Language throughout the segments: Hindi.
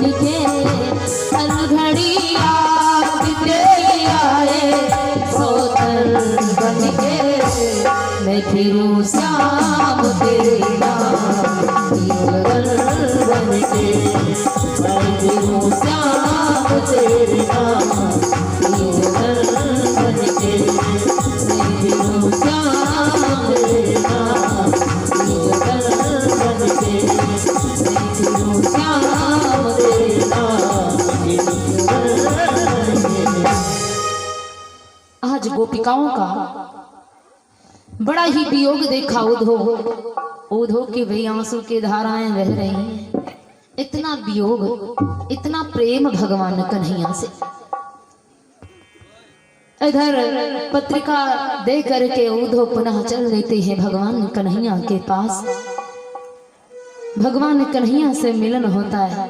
बन के हर घड़ी याद तेरी आए सोतल बन के मैं फिरूं श्याम तेरे नाम युगल बन के मैं फिरूं श्याम तेरे नाम युगल बन के मैं फिरूं श्याम तेरे नाम युगल बन के मैं फिरूं श्याम तेरे नाम युगल बन के। आज गोपिकाओं का बड़ा ही वियोग देखा उधो उधो के वे आंसू की धाराएं बह रही हैं। इतना वियोग इतना प्रेम भगवान कन्हैया से। इधर पत्रिका दे करके उधो पुनः चल देते हैं भगवान कन्हैया के पास। भगवान कन्हैया से मिलन होता है।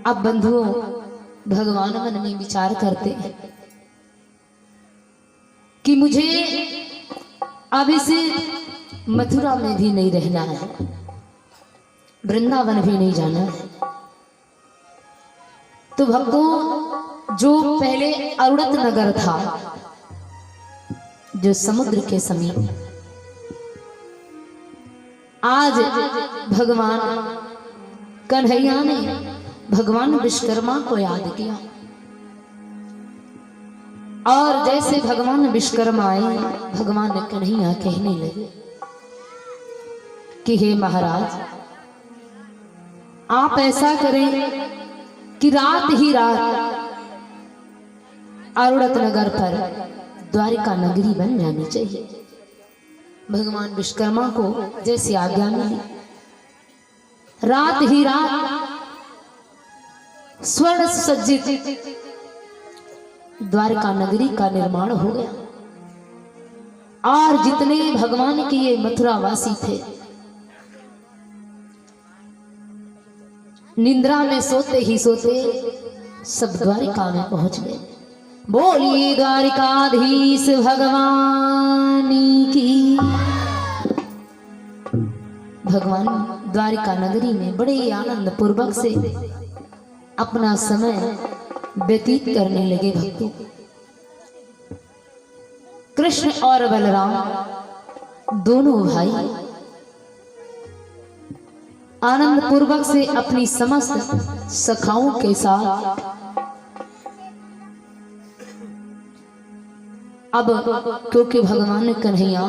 अब बंधुओं भगवान मन में विचार करते हैं कि मुझे अब इसे मथुरा में भी नहीं रहना है, वृंदावन भी नहीं जाना है। तो भक्तों जो पहले अरुणत नगर था जो समुद्र के समीप, आज भगवान कन्हैया ने भगवान विश्वकर्मा को याद किया और जैसे भगवान विश्वकर्मा आए भगवान कन्हैया कहने लगे कि हे महाराज आप ऐसा करें कि रात ही रात अरुणत नगर पर द्वारिका नगरी बन जानी चाहिए। भगवान विश्वकर्मा को जैसे आज्ञा मिली, रात ही रात स्वर्ण सुसज्जित द्वारका नगरी का निर्माण हो गया और जितने भगवान के ये मथुरा वासी थे निंद्रा में सोते ही सोते सब द्वारिका में पहुंच गए। बोलिए द्वारिकाधीश भगवान की। भगवान द्वारिका नगरी में बड़े आनंद पूर्वक से अपना समय व्यतीत करने लगे भक्तों। कृष्ण और बलराम दोनों भाई आनंद पूर्वक से अपनी समस्त सखाओं के साथ अब क्योंकि भगवान कन्हैया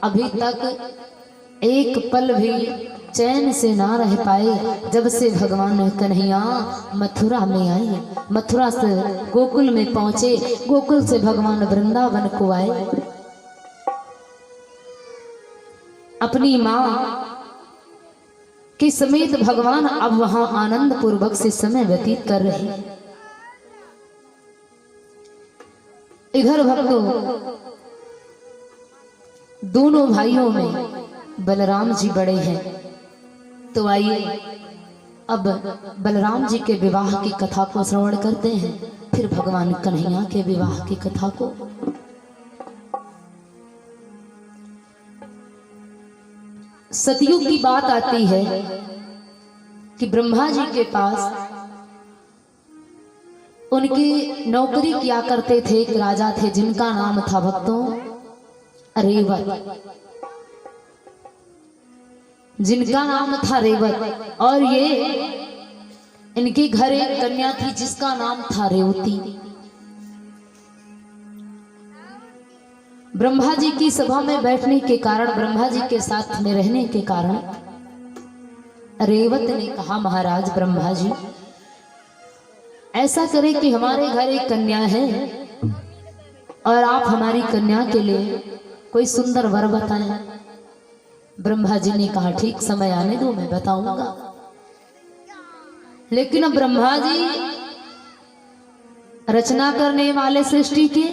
अभी तक एक पल भी चैन से ना रह पाए जब से भगवान कन्हैया मथुरा में आए, मथुरा से गोकुल में पहुंचे, गोकुल से भगवान वृंदावन को आए। अपनी मां के समेत भगवान अब वहां आनंद पूर्वक से समय व्यतीत कर रहे हैं। इधर भक्तों दोनों भाइयों में बलराम जी बड़े हैं, तो आइए अब बलराम जी के विवाह की कथा को श्रवण करते हैं, फिर भगवान कन्हैया के विवाह की कथा को। सतयुग की बात आती है कि ब्रह्मा जी के पास उनकी नौकरी किया करते थे एक राजा थे जिनका नाम था भक्तों रेवत, जिनका नाम था रेवत। और ये इनके घर एक कन्या थी जिसका नाम था रेवती। ब्रह्मा जी की सभा में बैठने के कारण, ब्रह्मा जी के साथ में रहने के कारण रेवत ने कहा महाराज ब्रह्मा जी ऐसा करें कि हमारे घर एक कन्या है और आप हमारी कन्या के लिए कोई सुंदर वर बताएं। ब्रह्मा जी ने कहा ठीक समय आने दो मैं बताऊंगा। लेकिन अब ब्रह्मा जी रचना करने वाले सृष्टि के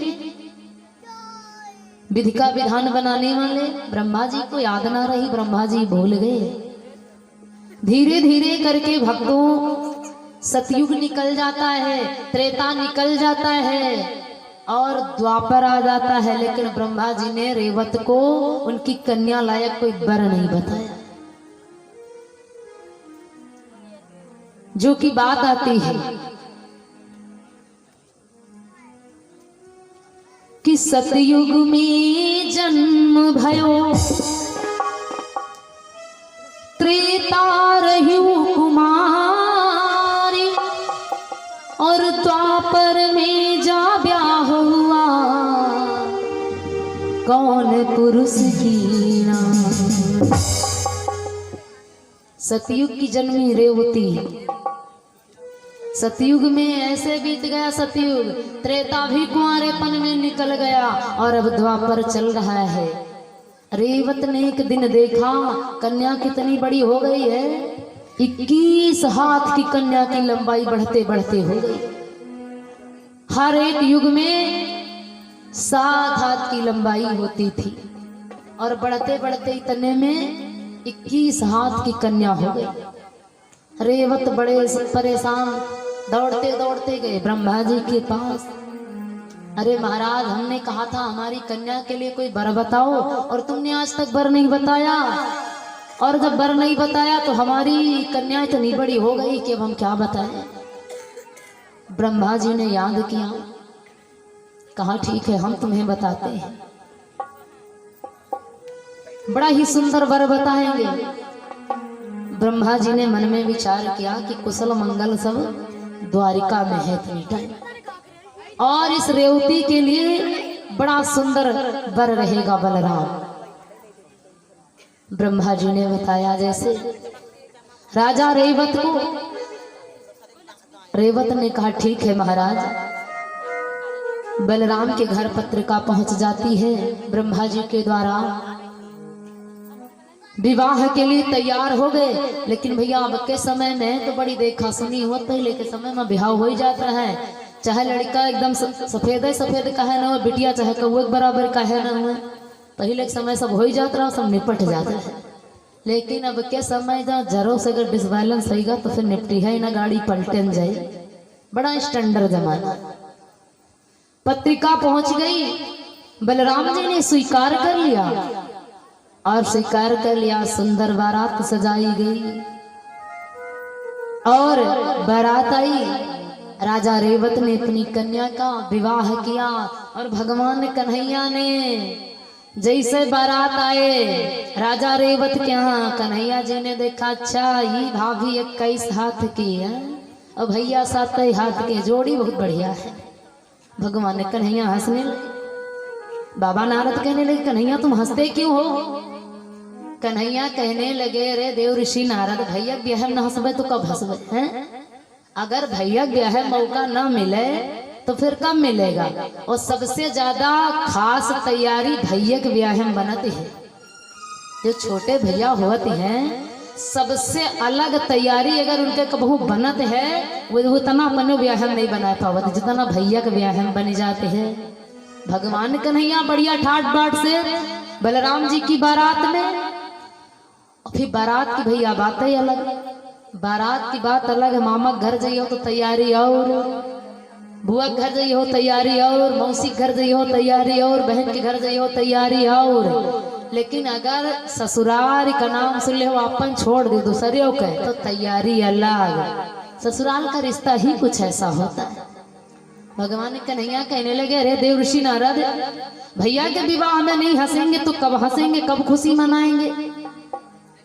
विधि का विधान बनाने वाले ब्रह्मा जी को याद ना रही, ब्रह्मा जी भूल गए। धीरे धीरे करके भक्तों सतयुग निकल जाता है, त्रेता निकल जाता है और द्वापर आ जाता है, लेकिन ब्रह्मा जी ने रेवत को उनकी कन्या लायक कोई वर नहीं बताया। जो कि बात आती है कि सतयुग में जन्म भयो, त्रेता रह्यु कुमारी, और द्वापर में जा ब्याह हुआ, कौन पुरुष की नाम। सतयुग की जन्मी रेवती। सतयुग में ऐसे बीत गया सतयुग, त्रेता भी कुंवारेपन में निकल गया और अब द्वापर चल रहा है। रेवत ने एक दिन देखा कन्या कितनी बड़ी हो गई है, 21 हाथ की कन्या की लंबाई बढ़ते बढ़ते हो गई। हर एक युग में 7 हाथ की लंबाई होती थी और बढ़ते बढ़ते इतने में 21 हाथ की कन्या हो गई। रेवत बड़े परेशान दौड़ते दौड़ते गए ब्रह्मा जी के पास। अरे महाराज, हमने कहा था हमारी कन्या के लिए कोई वर बताओ और तुमने आज तक वर नहीं बताया, और जब वर नहीं बताया तो हमारी कन्या इतनी बड़ी हो गई कि अब हम क्या बताएं। ब्रह्मा जी ने याद किया, कहा ठीक है हम तुम्हें बताते हैं, बड़ा ही सुंदर वर बताएंगे। ब्रह्मा जी ने मन में विचार किया कि कुशल मंगल सब द्वारिका में है इतनी टाइम, और इस रेवती के लिए बड़ा सुंदर वर रहेगा बलराम। ब्रह्मा जी ने बताया जैसे राजा रेवत को। रेवत ने कहा ठीक है महाराज। बलराम के घर पत्रिका पहुंच जाती है, ब्रह्मा जी के द्वारा विवाह के लिए तैयार हो गए। लेकिन भैया अब के समय में तो बड़ी देखा सुनी हो, पहले के समय में ब्याह हो ही जाता है, चाहे लड़का एकदम सफेद का है ना हो, बिटिया चाहे कौवे बराबर का है ना हो, पहले के समय सब हो ही जाता रहा, सब निपट जाता है। लेकिन अब के समय जहाँ जरो से अगर डिसबैलेंस होगा तो फिर निपटी है ना, गाड़ी पलटे न जाए। बड़ा स्टैंडर्ड जमाना। पत्रिका पहुंच गई, बलराम जी ने स्वीकार कर लिया, और स्वीकार कर लिया। सुंदर बारात सजाई गई और बारात आई। राजा रेवत ने अपनी कन्या का विवाह किया, और भगवान कन्हैया ने जैसे बारात आए राजा रेवत के यहाँ, कन्हैया जी ने देखा अच्छा ये भाभी 21 हाथ की है और भैया 7 हाथ के, जोड़ी बहुत बढ़िया है। भगवान कन्हैया हंसने लगे। बाबा नारद कहने लगे कन्हैया तुम हंसते क्यों हो? कन्हैया कहने लगे रे देव ऋषि नारद, भैया ब्याह न हंसबे तो कब हंसबे हैं? अगर भैया ब्याह मौका न मिले तो फिर कब मिलेगा? और सबसे ज्यादा खास तैयारी भैया के ब्याह में बनती है। जो छोटे भैया होते हैं सबसे अलग तैयारी अगर उनके कबहू बनत है वो उतना अपने ब्याह में नहीं बना पावत जितना भैया के ब्याह में बन जाते हैं। भगवान कन्हैया बढ़िया ठाट बाट से बलराम जी की बारात में, फिर बारात की भैया बात ही अलग, बारात की बात अलग है। मामा घर जाइयो तो तैयारी और, बुआ घर जाइयो तैयारी और, मौसी घर जाइयो तैयारी और, बहन के घर जाइयो तैयारी और। लेकिन अगर ससुराल का नाम सुन ले अपन छोड़ दे दूसरे के तो तैयारी अलग। ससुराल का रिश्ता ही कुछ ऐसा होता है। भगवान कन्हैया कहने लगे अरे देव ऋषि नारद, भैया के विवाह में नहीं हंसेंगे तो कब हंसेंगे, कब खुशी मनाएंगे?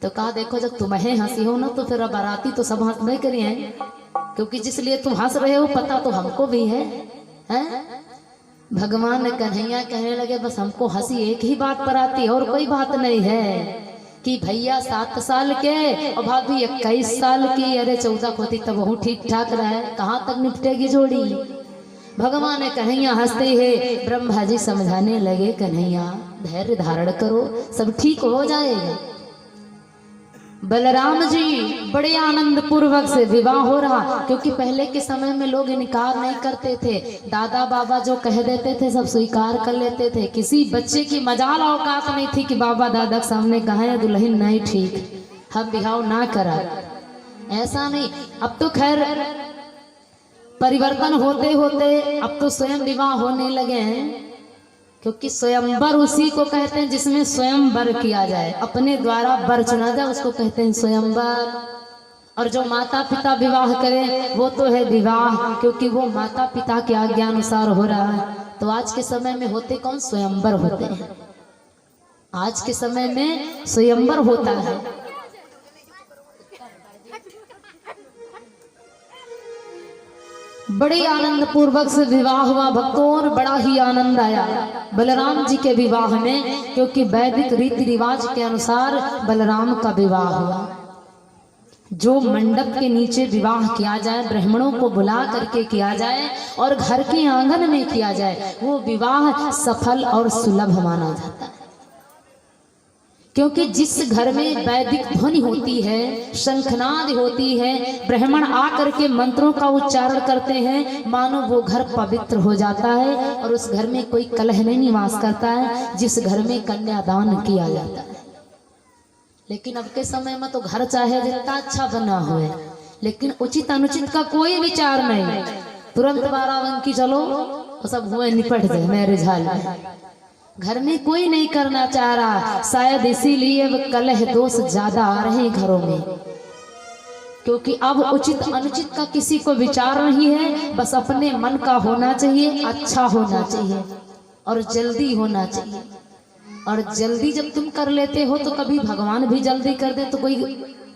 तो कहा देखो जब तुम्हें हंसी हो ना तो फिर बाराती तो सब हंस नहीं करिए, क्योंकि जिस लिए तुम हंस रहे हो पता तो हमको भी है, हैं? भगवान कन्हैया कहने लगे बस हमको हंसी एक ही बात पर आती है और कोई बात नहीं है कि भैया 7 साल के और भाभी 21 साल की। अरे 14 होती तब वो ठीक ठाक रहे, कहाँ तक निपटेगी जोड़ी? भगवान कन्हैया हंसते हैं। ब्रह्मा जी समझाने लगे कन्हैया धैर्य धारण करो, सब ठीक हो जाएगा। बलराम जी बड़े आनंद पूर्वक से विवाह हो रहा, क्योंकि पहले के समय में लोग इनकार नहीं करते थे, दादा बाबा जो कह देते थे सब स्वीकार कर लेते थे। किसी बच्चे की मजाल औकात नहीं थी कि बाबा दादा के सामने कहे दुल्हन नहीं ठीक, हम बिहाव ना करा, ऐसा नहीं। अब तो खैर परिवर्तन होते होते अब तो स्वयं विवाह होने लगे हैं, क्योंकि स्वयंवर उसी को कहते हैं जिसमें स्वयंवर किया जाए, अपने द्वारा वर चुना जाए उसको कहते हैं स्वयंवर। और जो माता पिता विवाह करें वो तो है विवाह, क्योंकि वो माता पिता के आज्ञानुसार हो रहा है। तो आज के समय में होते कौन? स्वयंवर होते हैं। आज के समय में स्वयंवर होता है। बड़े आनंद पूर्वक से विवाह हुआ भक्तों, और बड़ा ही आनंद आया बलराम जी के विवाह में, क्योंकि वैदिक रीति रिवाज के अनुसार बलराम का विवाह हुआ। जो मंडप के नीचे विवाह किया जाए, ब्राह्मणों को बुला करके किया जाए और घर के आंगन में किया जाए, वो विवाह सफल और सुलभ माना जाता है। क्योंकि जिस घर में वैदिक ध्वनि होती है, शंखनाद होती है, ब्राह्मण आकर के मंत्रों का उच्चारण करते हैं, मानो वो घर पवित्र हो जाता है और उस घर में कोई कलह नहीं निवास करता है, जिस घर में कन्यादान किया जाता है। लेकिन अब के समय में तो घर चाहे जितना अच्छा बना हुए, लेकिन उचित अनुचित का कोई विचार नहीं, तुरंत 12 बंकी चलो वो सब हुए निपट जाए मैरिज हॉल में। घर में कोई नहीं करना चाह रहा, शायद इसीलिए अब कलह दोष ज्यादा आ रहे हैं घरों में, क्योंकि अब उचित अनुचित का किसी को विचार नहीं है। बस अपने मन का होना चाहिए, अच्छा होना चाहिए और जल्दी होना चाहिए। और जल्दी जब तुम कर लेते हो तो कभी भगवान भी जल्दी कर दे तो कोई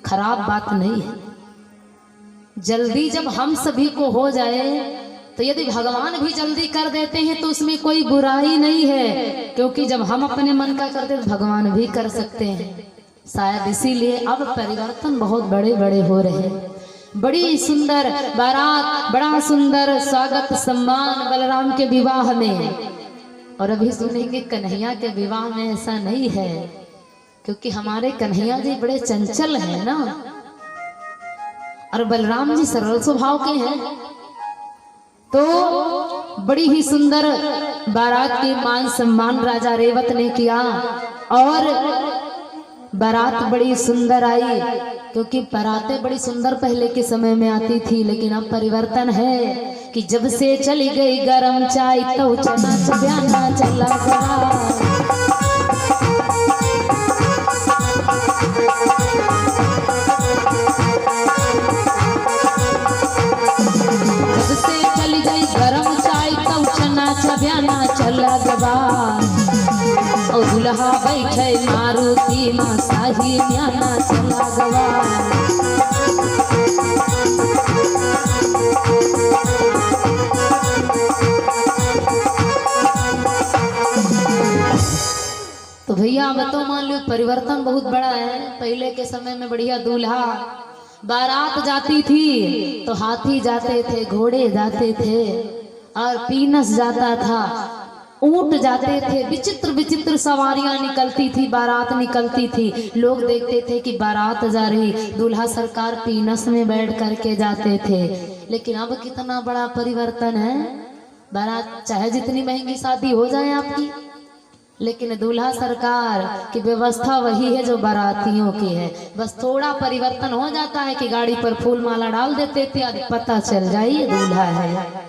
खराब बात नहीं है। जल्दी जब हम सभी को हो जाए, तो यदि भगवान भी जल्दी कर देते हैं तो उसमें कोई बुराई नहीं है, क्योंकि जब हम अपने मन का करते तो भगवान भी कर सकते हैं। शायद इसीलिए अब परिवर्तन बहुत बड़े बड़े हो रहे हैं। बड़ी सुंदर बारात, बड़ा सुंदर स्वागत सम्मान बलराम के विवाह में। और अभी सुनेंगे कन्हैया के विवाह में ऐसा नहीं है, क्योंकि हमारे कन्हैया जी बड़े चंचल हैं ना, और बलराम जी सरल स्वभाव के हैं। तो बड़ी ही सुंदर बारात के मान सम्मान राजा रेवत ने किया, और बारात बड़ी सुंदर आई, क्योंकि बारातें बड़ी सुंदर पहले के समय में आती थी। लेकिन अब परिवर्तन है कि जब से चली गई गरम चाय तो चना चब्याना चला गया। जब से चली गई गरम चाय तो चना चब्याना चला गया। और दुल्हा बैठे मारुति माँ शाही न्याना चला गया। तो भैया अब तो मान लो परिवर्तन बहुत बड़ा है। पहले के समय में बढ़िया दूल्हा बारात जाती थी तो हाथी जाते थे, घोड़े जाते थे, और पीनस जाता था, ऊंट जाते थे, विचित्र विचित्र सवारियां निकलती थी, बारात निकलती थी। लोग देखते थे कि बारात जा रही, दूल्हा सरकार पीनस में बैठ करके जाते थे। लेकिन अब कितना बड़ा परिवर्तन है। बारात चाहे जितनी महंगी शादी हो जाए आपकी, लेकिन दूल्हा सरकार की व्यवस्था वही है जो बारातियों की है। बस थोड़ा परिवर्तन हो जाता है कि गाड़ी पर फूल माला डाल देते थे, पता चल जाए दूल्हा है।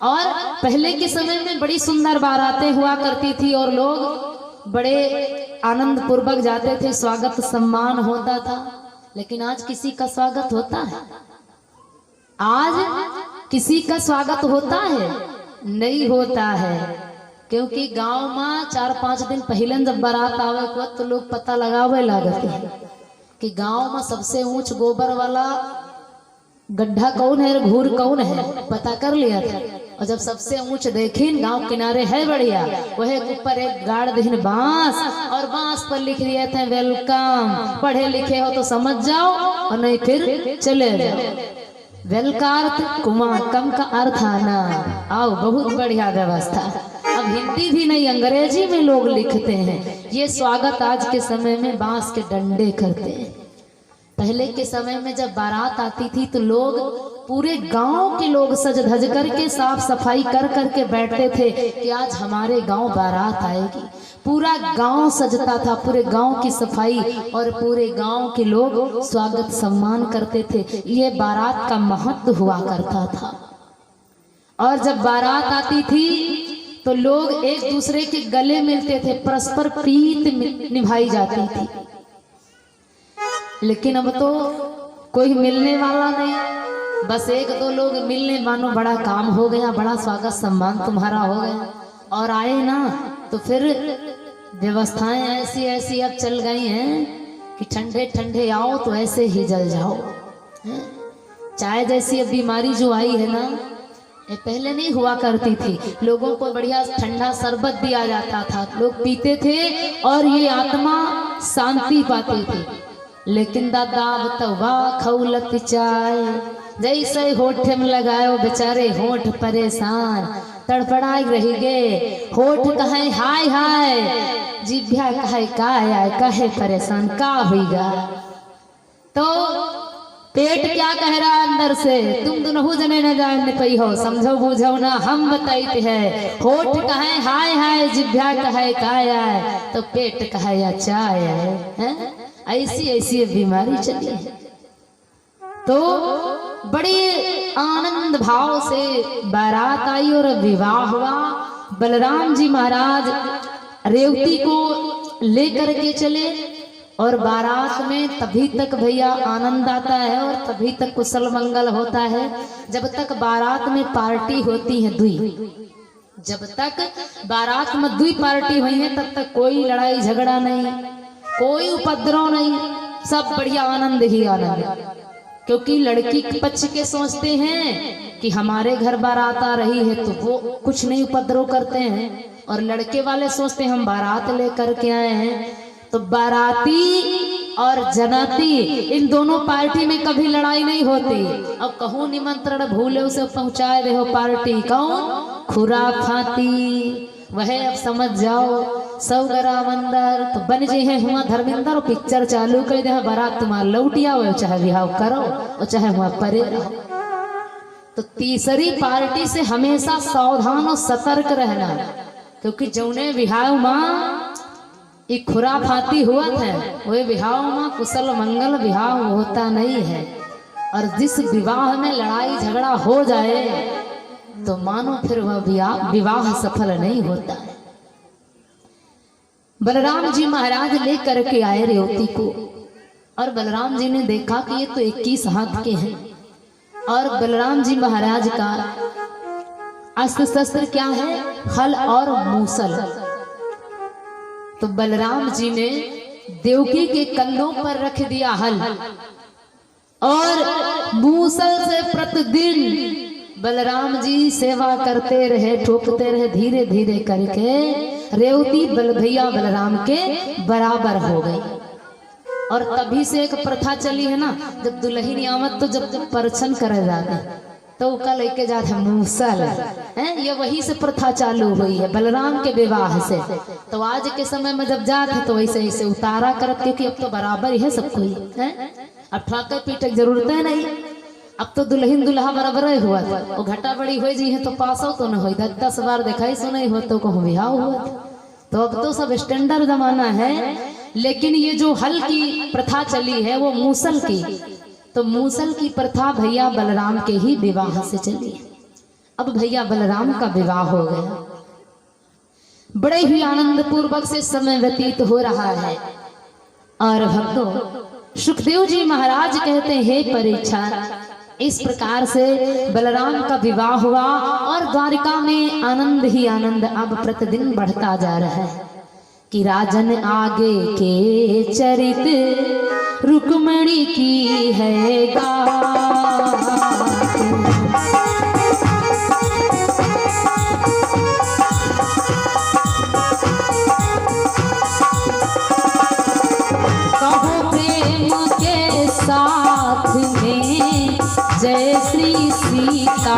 और पहले के समय में बड़ी सुंदर बारातें हुआ करती थी और लोग बड़े आनंद पूर्वक जाते थे, स्वागत सम्मान होता था। लेकिन आज किसी का स्वागत होता है? आज किसी का स्वागत होता है? नहीं होता है। क्योंकि गांव में 4-5 दिन पहले जब बारात आवे तो लोग पता लगावे लागते हैं कि गांव में सबसे ऊंच गोबर वाला गड्ढा कौन है, घूर कौन है, पता कर लिया था। और जब सबसे ऊंच देखें गांव किनारे है बढ़िया, वह ऊपर एक गाड़ दिन बांस, और बांस पर लिख दिए थे वेलकम। पढ़े लिखे हो तो समझ जाओ और नहीं फिर चले जाओ। वेल का अर्थ कुमार, कम का अर्थ आना। आओ, बहुत बढ़िया व्यवस्था। अब हिंदी भी नहीं अंग्रेजी में लोग लिखते हैं। ये स्वागत आज के समय में बांस के डंडे करते हैं। पहले के समय में जब बारात आती थी तो लोग पूरे गांव के लोग सज धज करके साफ सफाई कर करके बैठते थे कि आज हमारे गांव बारात आएगी। पूरा गांव सजता था, पूरे गांव की सफाई और पूरे गांव के लोग स्वागत सम्मान करते थे। ये बारात का महत्व हुआ करता था। और जब बारात आती थी तो लोग एक दूसरे के गले मिलते थे, परस्पर प्रीत निभाई जाती थी। लेकिन अब तो कोई मिलने वाला नहीं, बस एक दो लोग मिलने मानो बड़ा काम हो गया, बड़ा स्वागत सम्मान तुम्हारा हो गया। और आए ना तो फिर व्यवस्थाएं ऐसी ऐसी अब चल गई हैं कि ठंडे ठंडे आओ तो ऐसे ही जल जाओ। चाय जैसी अब बीमारी जो आई है ना, ये पहले नहीं हुआ करती थी। लोगों को बढ़िया ठंडा शरबत दिया जाता था, लोग पीते थे और ये आत्मा शांति पाती थी। लेकिन दादा तो वाह खौलत चाय जैसे होठ में लगायो, बेचारे होठ परेशान तड़पड़ाई रही गे। होठ कहे हाय हाय, जिभ्या कहे कहे परेशान का हुईगा। तो पेट क्या कह रहा अंदर से, तुम दोनों जने न जान पई हो, समझो बूझो ना हम बताइते हैं। होठ कहे हाय हाय, जिभ्या कहे काय, तो पेट कहे या चाय है। ऐसी ऐसी बीमारी चली है। तो बड़े आनंद भाव से बारात आई और विवाह हुआ। बलराम जी महाराज रेवती को लेकर के चले और बारात में तभी तक भैया आनंद आता है और तभी तक कुशल मंगल होता है जब तक बारात में पार्टी होती है दुई। जब तक बारात में दुई पार्टी हुई है तब तक कोई लड़ाई झगड़ा नहीं, कोई उपद्रव नहीं, सब बढ़िया आनंद ही आनंद। क्योंकि लड़की पक्ष के सोचते हैं कि हमारे घर बारात आ रही है तो वो कुछ नहीं उपद्रव करते हैं, और लड़के वाले सोचते हैं हम बारात लेकर के आए हैं। तो बाराती और जनाती इन दोनों पार्टी में कभी लड़ाई नहीं होती। अब कहूँ निमंत्रण भूले उसे पहुंचाए रहे हो पार्टी, कौन खुराफाती वह अब समझ जाओ। सब ग्राम अंदर तो बन जे है हुआ धर्मेंद्र पिक्चर चालू कर दे, बारात तुम्हारा लौटिया हो, चाहे विवाह करो और चाहे वहां परे रहो। तो तीसरी पार्टी से हमेशा सावधान और सतर्क रहना, क्योंकि जौने विवाह माँ एक खुराफाती हुआ था वह विवाह माँ कुशल मंगल विवाह होता नहीं है। और जिस विवाह में लड़ाई झगड़ा हो जाए तो मानो फिर वह विवाह सफल नहीं होता है। बलराम जी महाराज लेकर के आए रेवती को, और बलराम जी ने देखा कि ये तो 21 हाथ के हैं, और बलराम जी महाराज का अस्त्र शस्त्र क्या है, हल और मूसल। तो बलराम जी ने देवकी के कंधों पर रख दिया हल, और मूसल से प्रतिदिन बलराम जी सेवा करते रहे, ठोकते रहे, धीरे धीरे करके रेवती भैया बलराम के बराबर हो गई। और तभी से एक प्रथा चली है ना, जब दुल्हन आमद तो जब परछन करे जाते तो उसका लेके जाते मूसल है। ये वही से प्रथा चालू हुई है बलराम के विवाह से। तो आज के समय में जब जाते तो वैसे ऐसे उतारा करत, क्योंकि अब तो बराबर ही है सब कोई है, अब ठाकर पीटे की जरूरत है नहीं। अब तो दुल्हन दुल्हा बराबर हुआ था, वो घटा बड़ी हो जी है तो पास हो तो न हो, 10 बार दिखाई सुनाई हो तो कहूँ विवाह हुआ। तो अब तो सब स्टैंडर्ड जमाना है। लेकिन ये जो हल की प्रथा चली है वो मूसल की, तो मूसल की प्रथा भैया बलराम के ही विवाह से चली। अब भैया बलराम का विवाह हो गया, बड़े ही आनंद पूर्वक से समय व्यतीत हो रहा है। और भक्तों सुखदेव जी महाराज कहते हैं परीक्षा, इस प्रकार से बलराम का विवाह हुआ और द्वारिका में आनंद ही आनंद अब प्रतिदिन बढ़ता जा रहा है कि राजन आगे के चरित रुक्मणी की है गात। कहो प्रेम के साथ में जय श्री सीता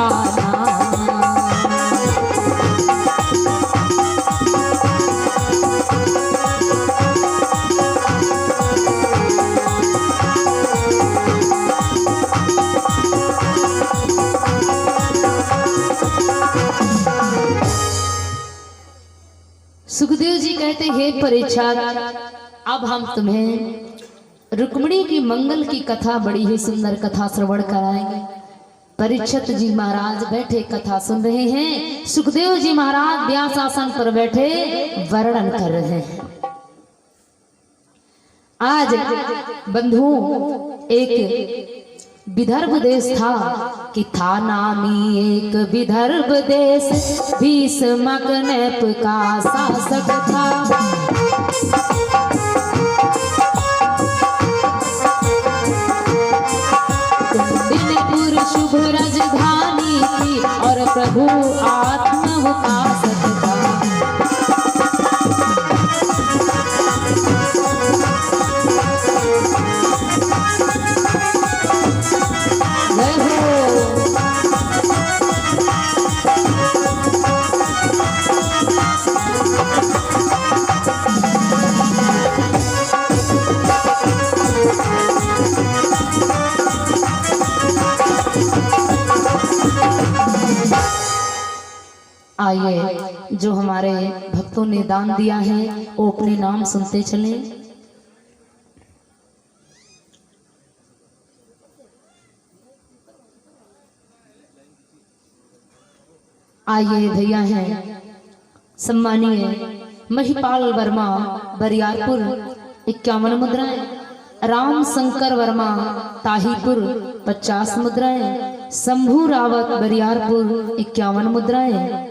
सुखदेव जी कहते हैं परीक्षा, अब हम तुम्हें रुक्मिणी की मंगल की कथा, बड़ी ही सुंदर कथा श्रवण कराएंगे। परीक्षित जी महाराज बैठे कथा सुन रहे हैं, सुखदेव जी महाराज व्यास आसन पर बैठे वर्णन कर रहे हैं। आज बंधु एक विदर्भ देश था कि था नामी एक विदर्भ देश, भीष्मक नैप का शासक था। कुंडिनपुर शुभ राजधानी थी और प्रभु आत्म उपासक था। आइए, जो हमारे भक्तों ने दान दिया है वो अपने नाम सुनते चले। आइए भैया हैं सम्मानीय महिपाल वर्मा बरियारपुर 51 मुद्राएं, राम शंकर वर्मा ताहीपुर 50 मुद्राएं, शंभू रावत बरियारपुर 51 मुद्राएं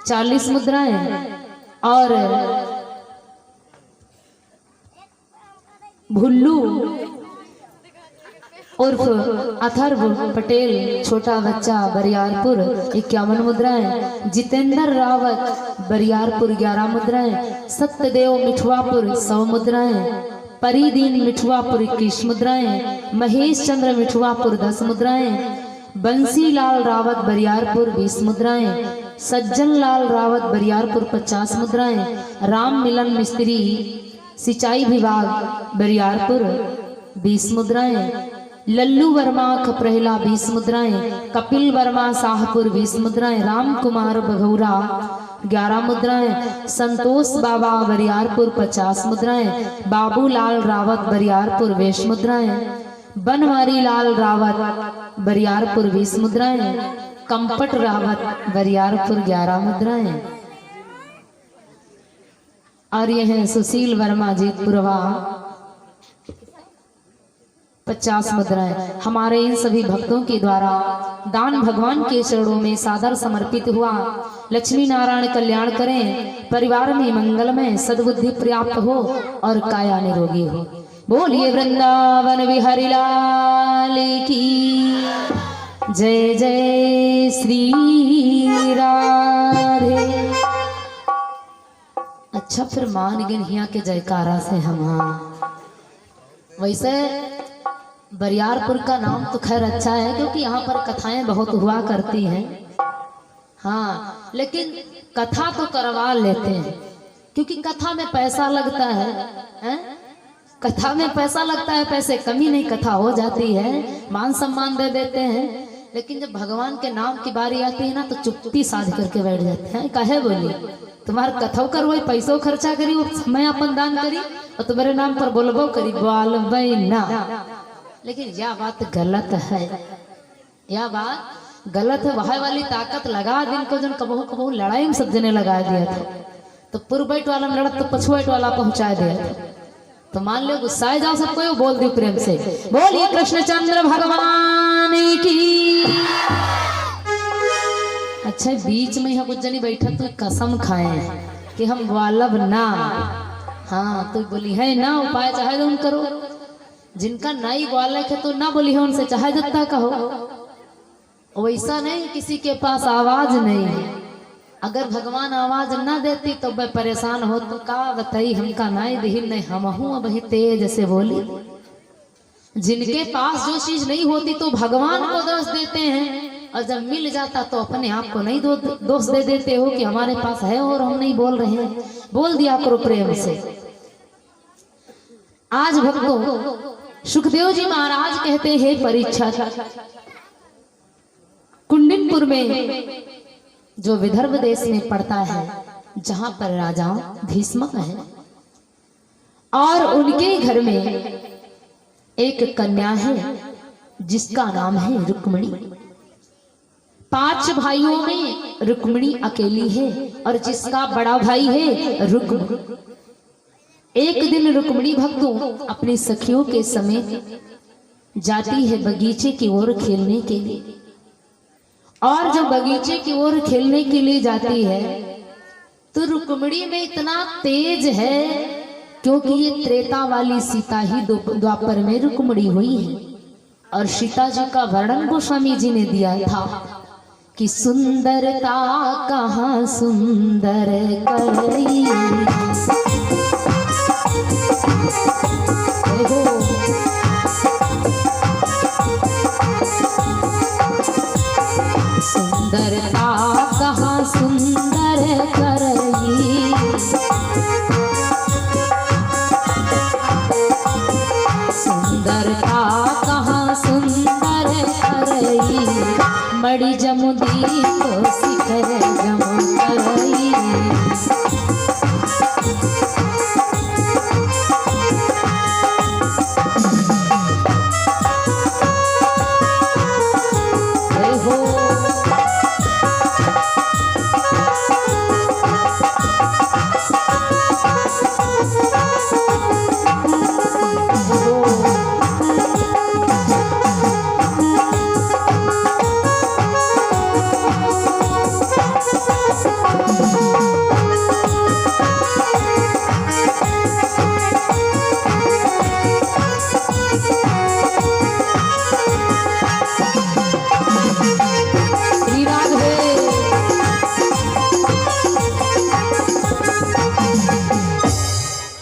40 मुद्राएं और भुल्लू उर्फ अथर्व पटेल छोटा बच्चा बरियारपुर 51 मुद्राएं, जितेंद्र रावत बरियारपुर 11 मुद्राएं, सत्यदेव मिठुआपुर 100 मुद्राएं, परिदीन मिठुआपुर 21 मुद्राएं, महेश चंद्र मिठुआपुर 10 मुद्राएं, बंसीलाल रावत बरियारपुर 20 मुद्राएं, सज्जन लाल रावत बरियारपुर 50 मुद्राएं, राम मिलन मिस्त्री सिंचाई विभाग बरियारपुर 20 मुद्राएं, लल्लू वर्मा खपरेला 20 मुद्राएं, कपिल वर्मा शाहपुर 20 मुद्राएं, राम कुमार बघौरा 11 मुद्राएं, संतोष बाबा बरियारपुर 50 मुद्राएं, बाबूलाल रावत बरियारपुर 20 मुद्राएं, बनवारी लाल रावत बरियारपुर 20 मुद्राएं, कंपट रावत बरियारपुर 11 मुद्राएं और यह है सुशील वर्मा जीतपुरवा 50 मुद्राएं। हमारे इन सभी भक्तों के द्वारा दान भगवान के चरणों में सादर समर्पित हुआ। लक्ष्मी नारायण कल्याण करें, परिवार में मंगलमय सद्बुद्धि प्राप्त हो और काया निरोगी हो। बोलिए वृंदावन बिहारी लाल की जय जय श्री राधे। अच्छा, फिर मान गिनहिया के जयकारा से हम वैसे बरियारपुर का नाम तो खैर अच्छा है क्योंकि यहाँ पर कथाएं बहुत हुआ करती हैं। हाँ, लेकिन कथा तो करवा लेते हैं क्योंकि कथा में पैसा लगता है, कथा में पैसा लगता है, पैसे कमी नहीं, कथा हो जाती है, मान सम्मान दे देते हैं। लेकिन जब भगवान के नाम की बारी आती है ना तो चुप्पी साध करके बैठ जाते हैं। काहे बोली तुम्हारे कथाओं करवाई, पैसों खर्चा करी, वो समय अपन दान करी और तुम्हारे नाम पर बोलबो करी बोल ना। लेकिन यह बात गलत है, यह बात गलत है। वह वाली ताकत लगा दिन को जन कबहू कबहू लड़ाई में सब जने लगा दिया था, तो पूर्व बैठ वाला में लड़त तो पछुआट वाला पहुंचा दिया था। तो मान लो गुस्साए जाओ सबको, बोल दी प्रेम से बोलिए कृष्णचंद्र भगवान की। अच्छा, बीच में यहाँ कुछ जनी बैठा तो कसम खाए कि हम वालब ना। हाँ, तो बोली है ना उपाय चाहे तो उन करो, जिनका नाई ग्वालक है तो ना बोली है उनसे चाहे जितना कहो। वैसा नहीं किसी के पास आवाज नहीं है, अगर भगवान आवाज ना देती तो मैं परेशान हो तो का बताई हमका नाई दिहिन नहीं, हम हूँ वही तेज से बोली। जिनके पास जो चीज नहीं होती तो भगवान को दोष देते हैं और जब मिल जाता तो अपने आप को नहीं दोष दे देते हो कि हमारे पास है और हम नहीं बोल रहे हैं। बोल दिया करो प्रेम से। आज भक्तों सुखदेव जी महाराज कहते हैं परीक्षा कुंडिनपुर में जो विदर्भ देश में पड़ता है, जहां पर राजा भीष्म है और उनके घर में एक कन्या है जिसका नाम है रुक्मिणी। 5 भाइयों में रुक्मिणी अकेली है और जिसका बड़ा भाई है रुक्म। एक दिन रुक्मिणी भक्तों अपनी सखियों के समेत जाती है बगीचे की ओर खेलने के लिए। और जब बगीचे की ओर खेलने के लिए जाती है तो रुक्मिणी में इतना तेज है, क्योंकि ये त्रेता वाली सीता ही द्वापर में रुक्मिणी हुई है। और सीता जी का वर्णन गोस्वामी जी ने दिया था कि सुंदरता कहाँ सुंदर करई, सुंदरता कहाँ सुंदर करई, सुंदरता कहाँ सुंदर करई, मणि जमुदीप शिखर जमु करई।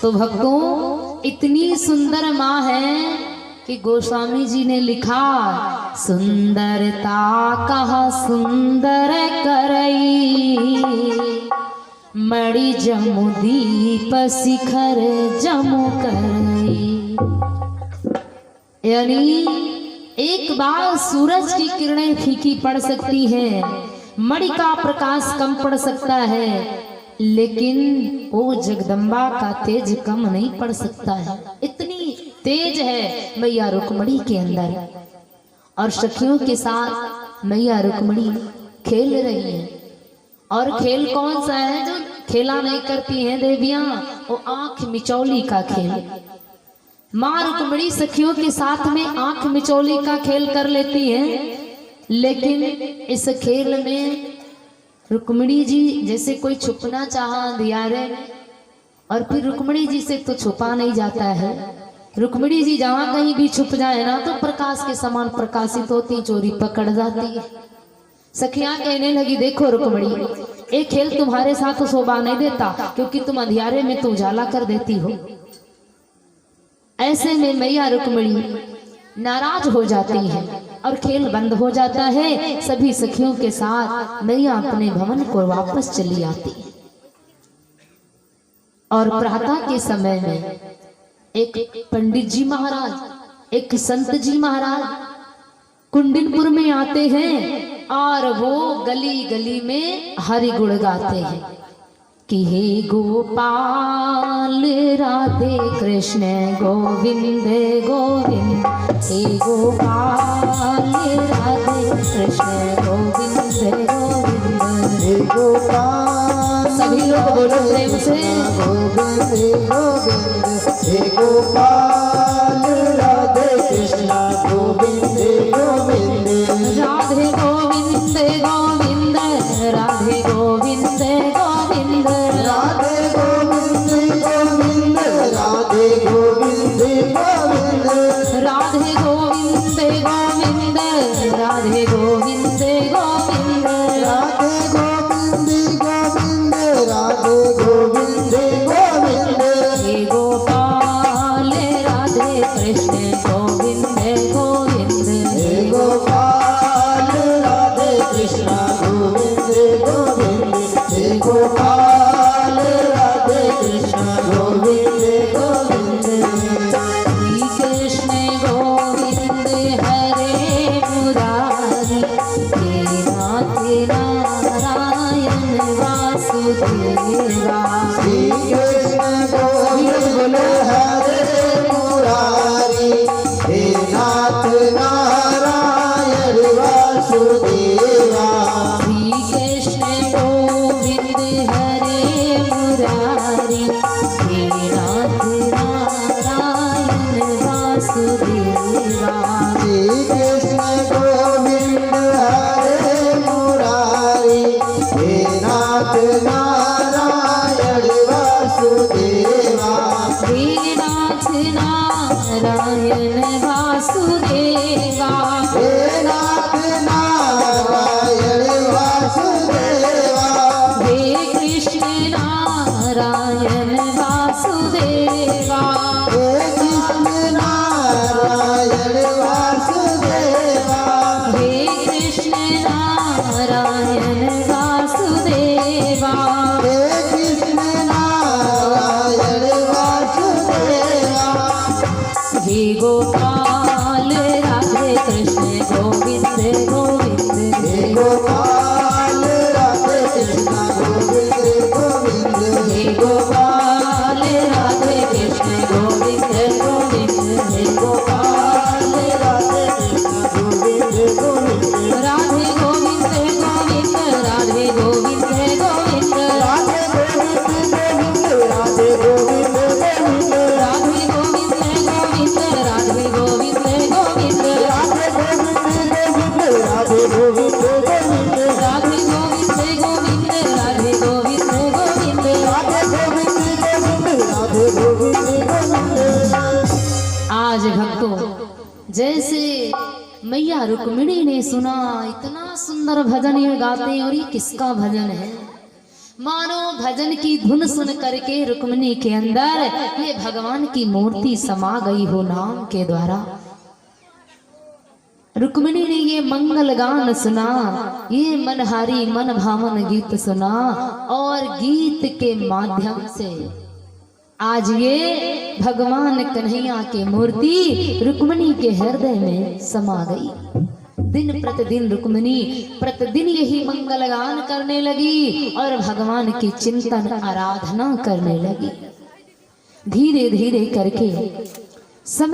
तो भक्तों, इतनी सुंदर माँ है कि गोस्वामी जी ने लिखा सुंदरता कहाँ सुंदर करई, मणि जमुदीप शिखर जमु करई। यानी एक बार सूरज की किरणें फीकी पड़ सकती है, मणि का प्रकाश कम पड़ सकता है, लेकिन वो जगदम्बा का तेज कम नहीं पड़ सकता है। इतनी तेज है मैया रुक्मिणी के अंदर। और सखियों के साथ मैया रुक्मिणी खेल रही है। और खेल कौन सा है जो खेला नहीं करती हैं देवियां? वो आंख मिचौली का खेल। माँ रुक्मिणी सखियों के साथ में आंख मिचौली का खेल कर लेती है, लेकिन इस खेल में रुक्मिणी जी जैसे कोई छुपना चाहा अंधियारे, और फिर रुक्मिणी जी से तो छुपा नहीं जाता है। रुक्मिणी जी जहां कहीं भी छुप जाए ना तो प्रकाश के समान प्रकाशित होती, चोरी पकड़ जाती है। सखियां कहने लगी, देखो रुक्मिणी, एक खेल तुम्हारे साथ तो शोभा नहीं देता, क्योंकि तुम अंधियारे में तो उजाला कर देती हो। ऐसे में मैया रुक्मिणी नाराज हो जाती है और खेल बंद हो जाता है। सभी सखियों के साथ मैया अपने भवन को वापस चली आती है। और प्रातः के समय में एक पंडित जी महाराज, एक संत जी महाराज कुंडिनपुर में आते हैं और वो गली गली में हरि गुण गाते हैं कि हे गोपाल राधे कृष्ण गोविंद गोविंद, हे गोपाल राधे कृष्ण गोविंद गोविंद, हे गोपाल। सभी लोग बोलो प्रेम से, गोविंद गोविंद, हे गोपाल राधे कृष्ण गोविंद गोविंद, राधे गोविंद गोविंद, राधे गोविंद गोविंद, राधे गोविंद गोविंद, राधे गोविंद गोविंद, राधे गोविंद गोविंद, राधे गोविंद गोविंद, राधे गोविंद गोविंद, राधे गोविंद गोविंद, हे गोपाल राधे कृष्ण गोविंद गोविंद, हे गोपाल राधे कृष्ण गोविंद गोविंद, हे गोपाल राधे कृष्ण गोविंद गोविंद, श्री कृष्ण गोविंद हरे मुरारी, हे नाथ नारायण वासुदेवा, श्री कृष्ण गोविंद हरे मुरारी, हे नाथ नारायण वासुदेवा, श्री कृष्ण गोविंद हरे मुरारी, हे नाथ नारायण वासुदेवा। नारायण वासुदेवा हे कृष्ण नारायण वासुदेवा हे कृष्ण नारायण वासुदेवा हे कृष्ण नारायण वासुदेवा हे कृष्ण नारायण वासुदेवा हे गोपाल राधे कृष्ण गोविंद गोविंद हे गोपाल राधे कृष्ण गोविंद गोविंद हे गोपाल राधे कृष्ण गोविंद गोविंद हे गोपाल राधे कृष्ण गोविंद गोविंद राधे गोविंद गोविंद राधे गोविंद गोविंद राधे गोविंद गोविंद राधे गोविंद गोविंद राधे गोविंद गोविंद राधे गोविंद गोविंद राधे गोविंद गोविंद राधे गोविंद गोविंद राधे गोविंद गोविंद राधे गोविंद गोविंद राधे गोविंद गोविंद आज भक्तों जैसे मैया रुक्मिणी ने सुना इतना सुंदर भजन ये गाते हैं, और ये किसका भजन है? मानो भजन की धुन सुन करके रुक्मिणी के अंदर ये भगवान की मूर्ति समा गई हो नाम के द्वारा। रुक्मिणी ने ये मंगल गान सुना, ये मनहारी मन भावन गीत सुना, और गीत के माध्यम से आज ये भगवान कन्हैया की मूर्ति रुक्मिणी के हृदय में समा गई। दिन प्रतिदिन रुक्मिणी प्रतिदिन यही मंगल गान करने लगी और भगवान की चिंतन आराधना करने लगी। धीरे धीरे करके समय